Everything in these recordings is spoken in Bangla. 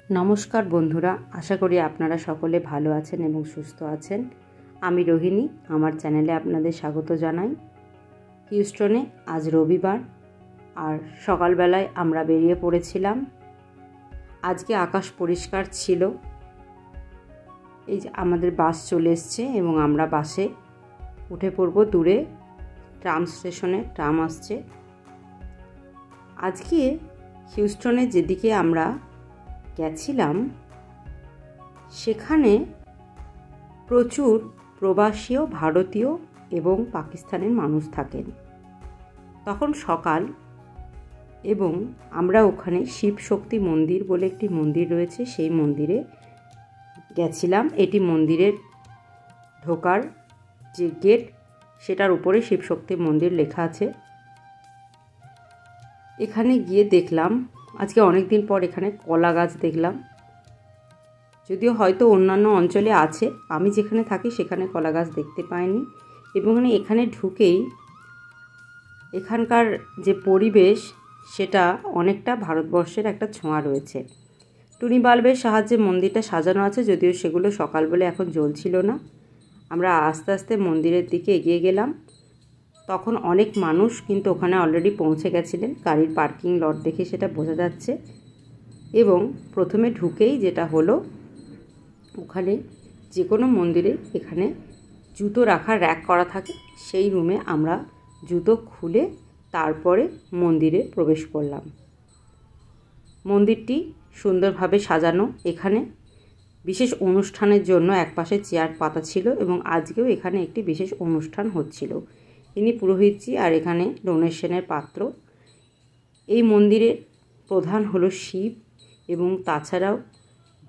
নমস্কার বন্ধুরা, আশা করি আপনারা সকলে ভালো আছেন এবং সুস্থ আছেন। আমি রোহিণী, আমার চ্যানেলে আপনাদের স্বাগত জানাই। হিউস্টনে আজ রবিবার, আর সকালবেলায় আমরা বেরিয়ে পড়েছিলাম। আজকে আকাশ পরিষ্কার ছিল। এই যে আমাদের বাস চলে এসছে এবং আমরা বাসে উঠে পড়ব। দূরে ট্রাম স্টেশনে ট্রাম আসছে। আজকে হিউস্টনে যেদিকে আমরা গেছিলাম সেখানে প্রচুর প্রবাসীয় ভারতীয় এবং পাকিস্তানের মানুষ থাকেন। তখন সকাল এবং আমরা ওখানে শিব শক্তি মন্দির বলে একটি মন্দির রয়েছে, সেই মন্দিরে গেছিলাম। এটি মন্দিরের ঢোকার যে গেট, সেটার উপরে শিব শক্তি মন্দির লেখা আছে। এখানে গিয়ে দেখলাম, আজকে অনেক দিন পর এখানে কলা গাছ দেখলাম। যদিও হয়তো অন্যান্য অঞ্চলে আছে, আমি যেখানে থাকি সেখানে কলা গাছ দেখতে পাইনি। এবং এখানে ঢুকেই এখানকার যে পরিবেশ, সেটা অনেকটা ভারতবর্ষের একটা ছোঁয়া রয়েছে। টুনি বাল্বের সাহায্যে মন্দিরটা সাজানো আছে, যদিও সেগুলো সকালবেলা এখন জ্বলছিল না। আমরা আস্তে আস্তে মন্দিরের দিকে এগিয়ে গেলাম। তখন অনেক মানুষ কিন্তু ওখানে অলরেডি পৌঁছে গেছিলেন। গাড়ির পার্কিং লট দেখে সেটা বোঝা যাচ্ছে। এবং প্রথমে ঢুকেই যেটা হলো, ওখানে যে কোনো মন্দিরে এখানে জুতো রাখার র্যাক করা থাকে, সেই রুমে আমরা জুতো খুলে তারপরে মন্দিরে প্রবেশ করলাম। মন্দিরটি সুন্দরভাবে সাজানো। এখানে বিশেষ অনুষ্ঠানের জন্য একপাশে চেয়ার পাতা ছিল এবং আজকেও এখানে একটি বিশেষ অনুষ্ঠান হচ্ছিল। ইনি পুরোহিতজি, আর এখানে ডোনেশনের পাত্র। এই মন্দিরের প্রধান হলো শিব, এবং তাছাড়াও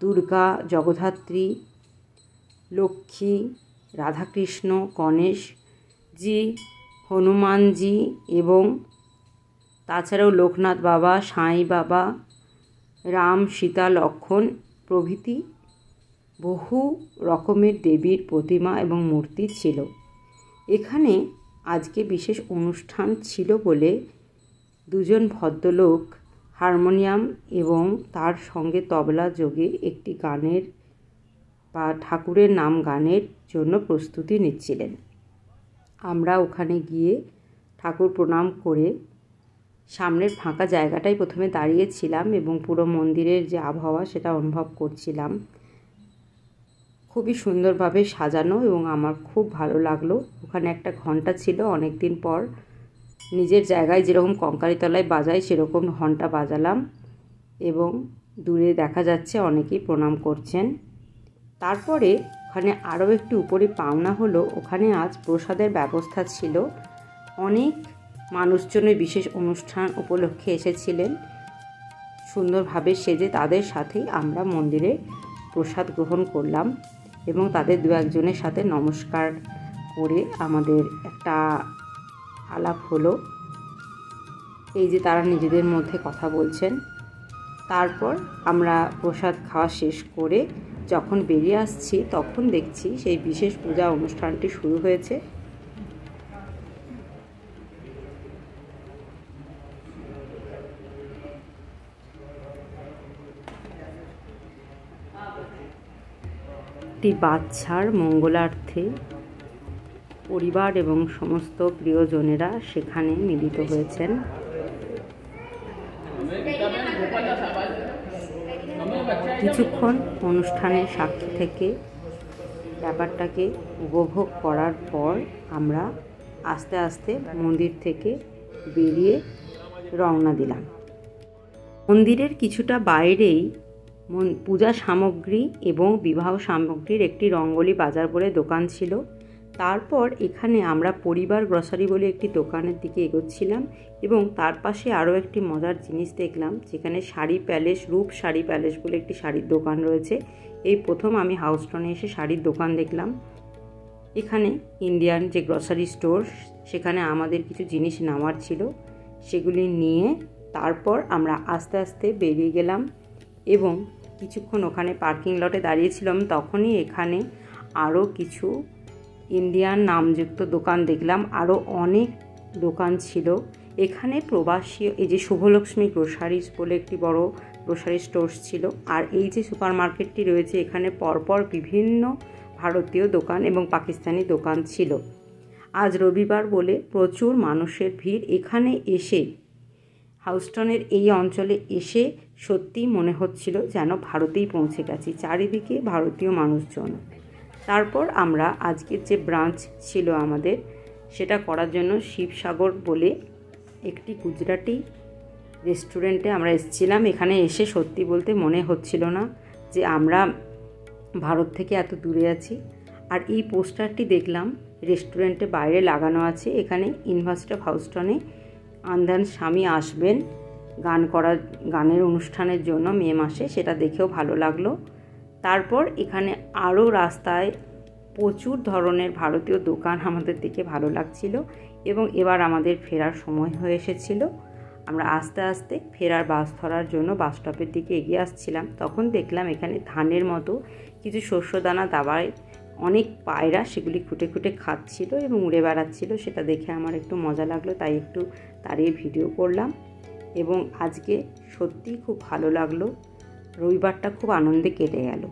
দুর্গা, জগদ্ধাত্রী, লক্ষ্মী, রাধাকৃষ্ণ, গণেশজি, হনুমানজি, এবং তাছাড়াও লোকনাথ বাবা, সাঁই বাবা, রাম, সীতা, লক্ষ্মণ প্রভৃতি বহু রকমের দেবীর প্রতিমা এবং মূর্তি ছিল। এখানে আজকে বিশেষ অনুষ্ঠান ছিল বলে দুজন ভদ্রলোক হারমোনিয়াম এবং তার সঙ্গে তবলা যোগে একটি গানের বা ঠাকুরের নাম গানের জন্য প্রস্তুতি নিচ্ছিলেন। আমরা ওখানে গিয়ে ঠাকুর প্রণাম করে সামনের ফাঁকা জায়গাটায় প্রথমে দাঁড়িয়েছিলাম এবং পুরো মন্দিরের যে আবহাওয়া সেটা অনুভব করছিলাম। খুবই সুন্দরভাবে সাজানো এবং আমার খুব ভালো লাগলো। ওখানে একটা ঘন্টা ছিল, অনেক দিন পর নিজের জায়গায় যেরকম কঙ্কালীতলায় বাজাই সেরকম ঘন্টা বাজালাম এবং দূরে দেখা যাচ্ছে অনেকেই প্রণাম করছেন। তারপরে ওখানে আরও একটু উপরে পাওনা হলো, ওখানে আজ প্রসাদের ব্যবস্থা ছিল। অনেক মানুষজনের বিশেষ অনুষ্ঠান উপলক্ষে এসেছিলেন। সুন্দরভাবে সেজে তাদের সাথেই আমরা মন্দিরে প্রসাদ গ্রহণ করলাম এবং তাদের দু একজনের সাথে নমস্কার করে আমাদের একটা আলাপ হলো। এই যে তারা নিজেদের মধ্যে কথা বলছেন। তারপর আমরা প্রসাদ খাওয়া শেষ করে যখন বেরিয়ে আসছি, তখন দেখছি সেই বিশেষ পূজা অনুষ্ঠানটি শুরু হয়েছে। একটি বাচ্চার মঙ্গলার্থে পরিবার এবং সমস্ত প্রিয়জনেরা সেখানে মিলিত হয়েছেন। কিছুক্ষণ অনুষ্ঠানের সাক্ষী থেকে ব্যাপারটাকে উপভোগ করার পর আমরা আস্তে আস্তে মন্দির থেকে বেরিয়ে রওনা দিলাম। মন্দিরের কিছুটা বাইরেই পূজা সামগ্রী এবং বিবাহ সামগ্রীর একটি রঙ্গোলি বাজার বলে দোকান ছিল। তারপর এখানে আমরা পরিবার গ্রসারি বলে একটি দোকানের দিকে এগোচ্ছিলাম এবং তার পাশে আরও একটি মজার জিনিস দেখলাম, যেখানে শাড়ি প্যালেস, রূপ শাড়ি প্যালেস বলে একটি শাড়ির দোকান রয়েছে। এই প্রথম আমি হাউস্টনে এসে শাড়ির দোকান দেখলাম। এখানে ইন্ডিয়ান যে গ্রসারি স্টোর, সেখানে আমাদের কিছু জিনিস নেওয়ার ছিল, সেগুলি নিয়ে তারপর আমরা আস্তে আস্তে বেরিয়ে গেলাম এবং কিছুক্ষণ ওখানে পার্কিং লটে দাঁড়িয়েছিলাম। তখনই এখানে আরও কিছু ইন্ডিয়ান নামযুক্ত দোকান দেখলাম, আরও অনেক দোকান ছিল। এখানে প্রবাসী, এই যে শুভলক্ষ্মী গ্রোসারিজ বলে একটি বড় গ্রোসারি স্টোর্স ছিল। আর এই যে সুপার মার্কেটটি রয়েছে এখানে পরপর বিভিন্ন ভারতীয় দোকান এবং পাকিস্তানি দোকান ছিল। আজ রবিবার বলে প্রচুর মানুষের ভিড়। এখানে এসে হাউস্টনের এই অঞ্চলে এসে সত্যি মনে হচ্ছিল যেন ভারতেই পৌঁছে গেছি, চারিদিকে ভারতীয় মানুষজন। তারপর আমরা আজকের যে ব্রাঞ্চ ছিল আমাদের সেটা করার জন্য শিবসাগর বলে একটি গুজরাটি রেস্টুরেন্টে আমরা এসেছিলাম। এখানে এসে সত্যি বলতে মনে হচ্ছিল না যে আমরা ভারত থেকে এত দূরে আছি। আর এই পোস্টারটি দেখলাম রেস্টুরেন্টে বাইরে লাগানো আছে, এখানে ইউনিভার্সিটি অফ হাউস্টনে আন্ধান স্বামী আসবেন গানের অনুষ্ঠানের জন্য মে মাসে, সেটা দেখেও ভালো লাগলো। তারপর এখানে আরও রাস্তায় প্রচুর ধরনের ভারতীয় দোকান আমাদের দেখে ভালো লাগছিল এবং এবার আমাদের ফেরার সময় হয়ে এসেছিল। আমরা আস্তে আস্তে ফেরার বাস ধরার জন্য বাস স্টপের দিকে এগিয়ে আসছিলাম। তখন দেখলাম এখানে ধানের মতো কিছু শস্যদানা দাবায় অনেক পায়রা সেগুলি খুঁটে খুঁটে খাচ্ছিল এবং উড়ে বেড়াচ্ছিল। সেটা দেখে আমার একটু মজা লাগলো, তাই একটু দাঁড়িয়ে ভিডিও করলাম। এবং আজকে সত্যিই খুব ভালো লাগলো, রবিবারটা খুব আনন্দে কেটে গেল।